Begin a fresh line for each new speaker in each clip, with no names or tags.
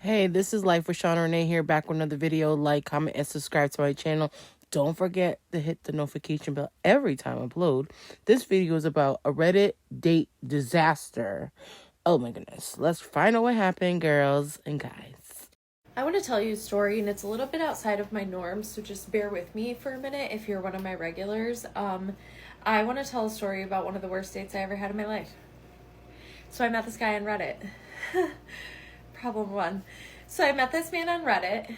Hey, this is Life with Shauna Renee here, back with another video. Like, comment, and subscribe to my channel. Don't forget to hit the notification bell every time I upload. This video is about a Reddit date disaster. Oh my goodness. Let's find out what happened, girls and guys.
I want to tell you a story, and it's a little bit outside of my norms, so just bear with me for a minute if you're one of my regulars. I want to tell a story about one of the worst dates I ever had in my life. So I met this guy on Reddit. Problem one. So I met this man on Reddit,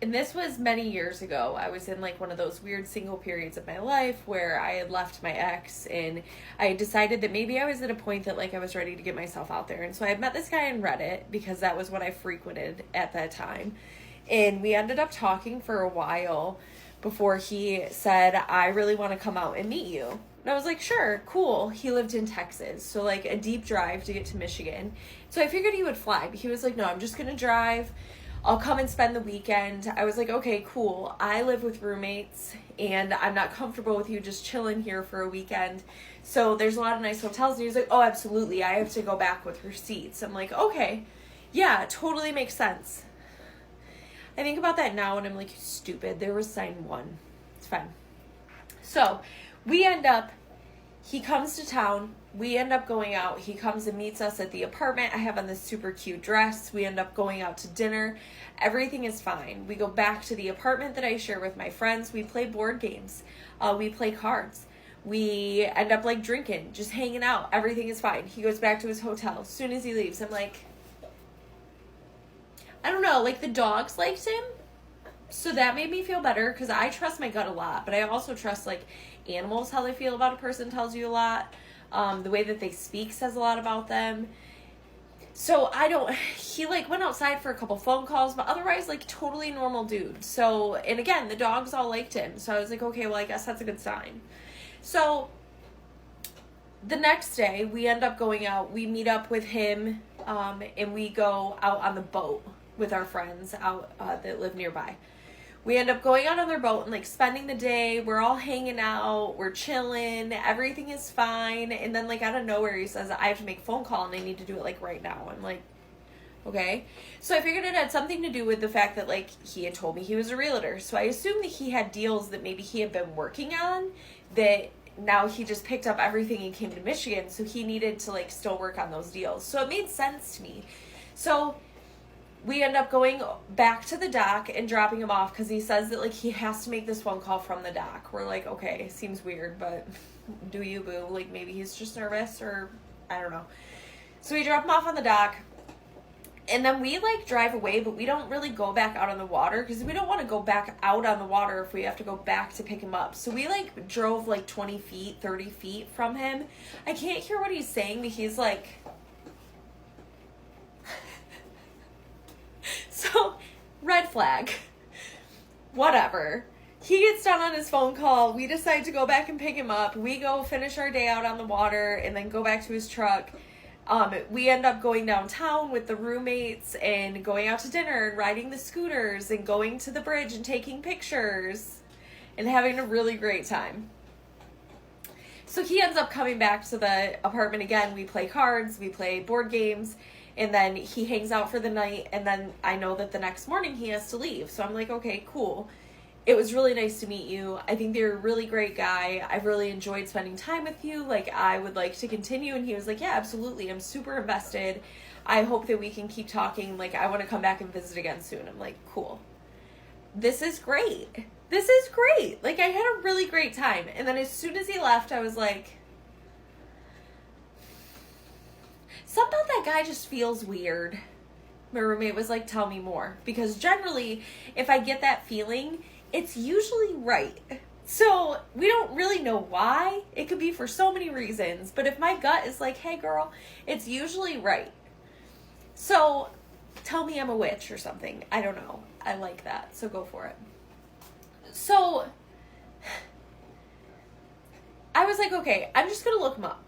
and this was many years ago. I was in like one of those weird single periods of my life where I had left my ex, and I had decided that maybe I was at a point that like I was ready to get myself out there. And so I had met this guy on Reddit because that was what I frequented at that time. And we ended up talking for a while before he said, I really want to come out and meet you. And I was like, sure, cool. He lived in Texas, so like a deep drive to get to Michigan. So I figured he would fly, but he was like, no, I'm just going to drive. I'll come and spend the weekend. I was like, okay, cool. I live with roommates, and I'm not comfortable with you just chilling here for a weekend. So there's a lot of nice hotels. And he was like, oh, absolutely. I have to go back with receipts. I'm like, okay, yeah, totally makes sense. I think about that now, and I'm like, stupid. There was sign one. It's fine. So he comes to town. We end up going out. He comes and meets us at the apartment. I have on this super cute dress. We end up going out to dinner. Everything is fine. We go back to the apartment that I share with my friends. We play board games. We play cards. We end up like drinking, just hanging out. Everything is fine. He goes back to his hotel. As soon as he leaves, I'm like, I don't know, like the dogs liked him. So that made me feel better because I trust my gut a lot, but I also trust like animals, how they feel about a person tells you a lot. The way that they speak says a lot about them. So he like went outside for a couple phone calls, but otherwise like totally normal dude. So, and again, the dogs all liked him. So I was like, okay, well, I guess that's a good sign. So the next day we end up going out, we meet up with him, and we go out on the boat with our friends out, that live nearby. We end up going out on their boat and like spending the day. We're all hanging out. We're chilling. Everything is fine. And then like out of nowhere, he says, I have to make a phone call and I need to do it like right now. I'm like, okay. So I figured it had something to do with the fact that like he had told me he was a realtor. So I assumed that he had deals that maybe he had been working on that now he just picked up everything and came to Michigan. So he needed to like still work on those deals. So it made sense to me. So we end up going back to the dock and dropping him off because he says that like he has to make this phone call from the dock. We're like, okay, seems weird, but do you, boo? Like maybe he's just nervous, or I don't know. So we drop him off on the dock, and then we like drive away, but we don't really go back out on the water because we don't want to go back out on the water if we have to go back to pick him up. So we like drove like 20 feet, 30 feet from him. I can't hear what he's saying, but he's like, so, red flag. Whatever. He gets done on his phone call. We decide to go back and pick him up. We go finish our day out on the water and then go back to his truck. We end up going downtown with the roommates and going out to dinner and riding the scooters and going to the bridge and taking pictures and having a really great time. So he ends up coming back to the apartment again. We play cards, we play board games, and then he hangs out for the night, and then I know that the next morning he has to leave. So I'm like, okay, cool. It was really nice to meet you. I think you're a really great guy. I've really enjoyed spending time with you. Like, I would like to continue. And he was like, yeah, absolutely. I'm super invested. I hope that we can keep talking. Like, I want to come back and visit again soon. I'm like, cool. This is great. This is great. Like, I had a really great time. And then as soon as he left, I was like, something about that guy just feels weird. My roommate was like, tell me more. Because generally, if I get that feeling, it's usually right. So we don't really know why. It could be for so many reasons. But if my gut is like, hey girl, it's usually right. So tell me I'm a witch or something. I don't know. I like that. So go for it. So I was like, okay, I'm just going to look him up.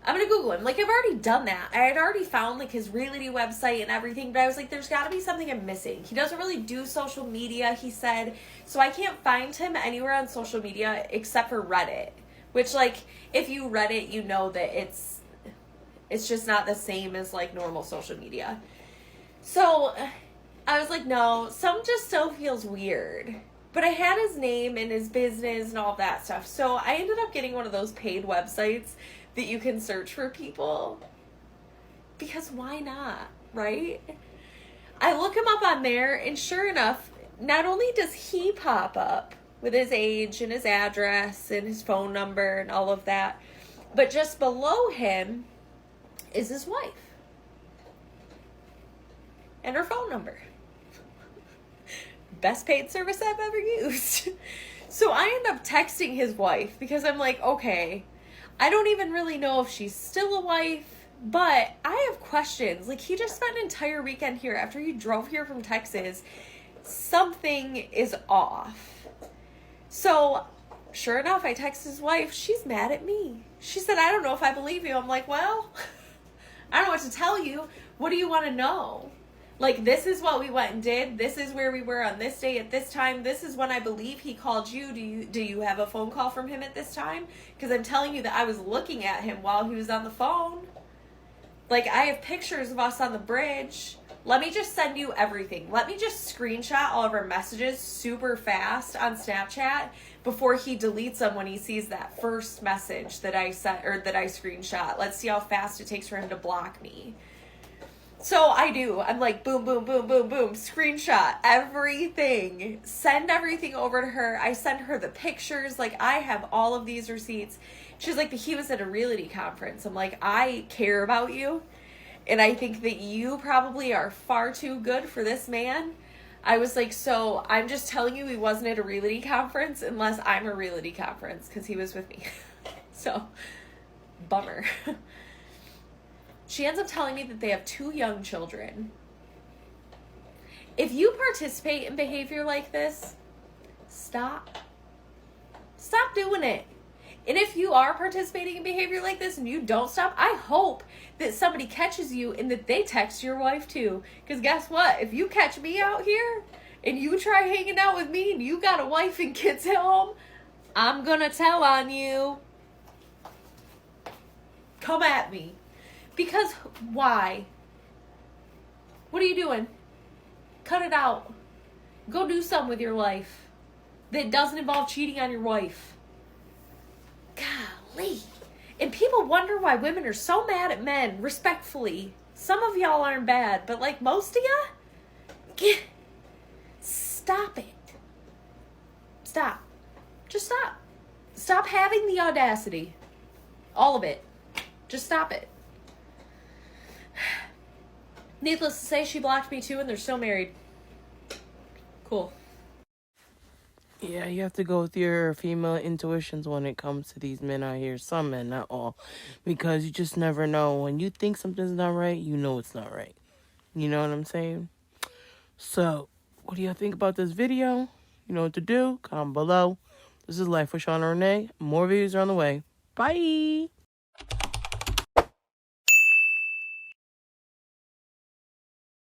I'm going to Google him. Like, I've already done that. I had already found, like, his realty website and everything, but I was like, there's got to be something I'm missing. He doesn't really do social media, he said, so I can't find him anywhere on social media except for Reddit, which, like, if you Reddit, you know that it's just not the same as, like, normal social media. So I was like, no, some just still feels weird. But I had his name and his business and all that stuff. So I ended up getting one of those paid websites that you can search for people. Because why not, right? I look him up on there, and sure enough, not only does he pop up with his age and his address and his phone number and all of that, but just below him is his wife and her phone number. Best paid service I've ever used. So I end up texting his wife because I'm like, okay, I don't even really know if she's still a wife, but I have questions. Like, he just spent an entire weekend here after he drove here from Texas. Something is off. So, sure enough, I text his wife. She's mad at me. She said, I don't know if I believe you. I'm like, well, I don't know what to tell you. What do you want to know? Like, this is what we went and did. This is where we were on this day at this time. This is when I believe he called you. Do you have a phone call from him at this time? Because I'm telling you that I was looking at him while he was on the phone. Like, I have pictures of us on the bridge. Let me just send you everything. Let me just screenshot all of our messages super fast on Snapchat before he deletes them when he sees that first message that I sent or that I screenshot. Let's see how fast it takes for him to block me. So I do. I'm like, boom, boom, boom, boom, boom. Screenshot everything. Send everything over to her. I send her the pictures. Like, I have all of these receipts. She's like, but he was at a realty conference. I'm like, I care about you. And I think that you probably are far too good for this man. I was like, so I'm just telling you he wasn't at a realty conference unless I'm a realty conference because he was with me. So, bummer. She ends up telling me that they have 2 young children. If you participate in behavior like this, stop. Stop doing it. And if you are participating in behavior like this and you don't stop, I hope that somebody catches you and that they text your wife too. Because guess what? If you catch me out here and you try hanging out with me and you got a wife and kids at home, I'm going to tell on you. Come at me. Because why? What are you doing? Cut it out. Go do something with your life that doesn't involve cheating on your wife. Golly. And people wonder why women are so mad at men, respectfully. Some of y'all aren't bad, but like most of ya, stop it. Stop. Just stop. Stop having the audacity. All of it. Just stop it. Needless to say, she blocked me too, and they're still married. Cool.
Yeah, you have to go with your female intuitions when it comes to these men out here. Some men, not all. Because you just never know. When you think something's not right, you know it's not right. You know what I'm saying? So, what do y'all think about this video? You know what to do. Comment below. This is Life with Shauna Renee. More videos are on the way. Bye!